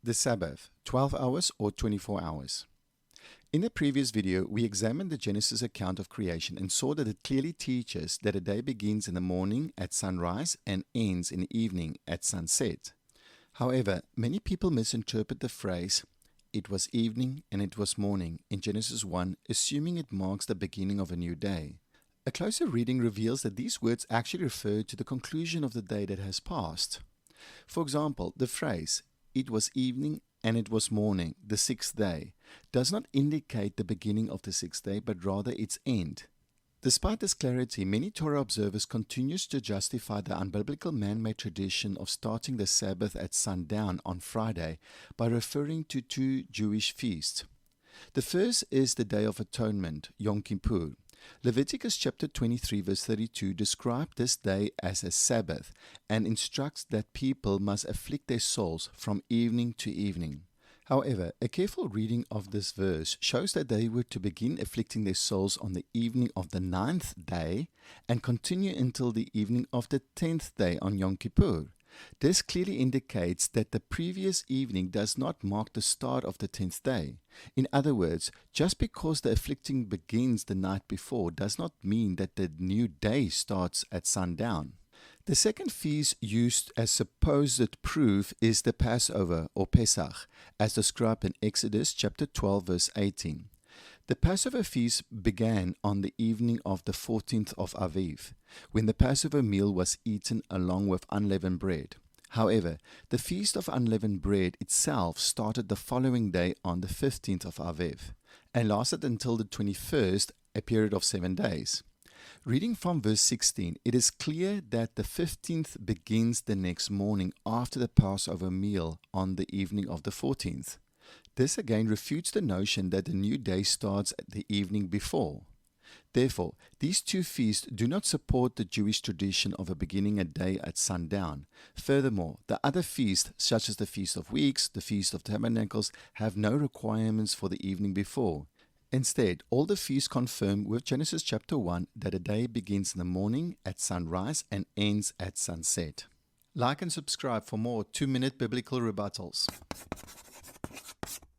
The Sabbath, 12 hours or 24 hours. In the previous video, we examined the Genesis account of creation and saw that it clearly teaches that a day begins in the morning at sunrise and ends in the evening at sunset. However, many people misinterpret the phrase, "it was evening and it was morning" in Genesis 1, assuming it marks the beginning of a new day. A closer reading reveals that these words actually refer to the conclusion of the day that has passed. For example, the phrase, "it was evening and it was morning, the sixth day," does not indicate the beginning of the sixth day, but rather its end. Despite this clarity, many Torah observers continue to justify the unbiblical man-made tradition of starting the Sabbath at sundown on Friday by referring to two Jewish feasts. The first is the Day of Atonement, Yom Kippur. Leviticus chapter 23 verse 32 describes this day as a Sabbath and instructs that people must afflict their souls from evening to evening. However, a careful reading of this verse shows that they were to begin afflicting their souls on the evening of the 9th day and continue until the evening of the 10th day on Yom Kippur. This clearly indicates that the previous evening does not mark the start of the 10th day. In other words, just because the afflicting begins the night before does not mean that the new day starts at sundown. The second feast used as supposed proof is the Passover or Pesach, as described in Exodus chapter 12 verse 18. The Passover feast began on the evening of the 14th of Aviv, when the Passover meal was eaten along with unleavened bread. However, the Feast of Unleavened Bread itself started the following day on the 15th of Aviv, and lasted until the 21st, a period of 7 days. Reading from verse 16, it is clear that the 15th begins the next morning after the Passover meal on the evening of the 14th. This again refutes the notion that the new day starts at the evening before. Therefore, these two feasts do not support the Jewish tradition of beginning a day at sundown. Furthermore, the other feasts, such as the Feast of Weeks, the Feast of Tabernacles, have no requirements for the evening before. Instead, all the feasts confirm with Genesis chapter 1 that a day begins in the morning at sunrise and ends at sunset. Like and subscribe for more 2-minute biblical rebuttals.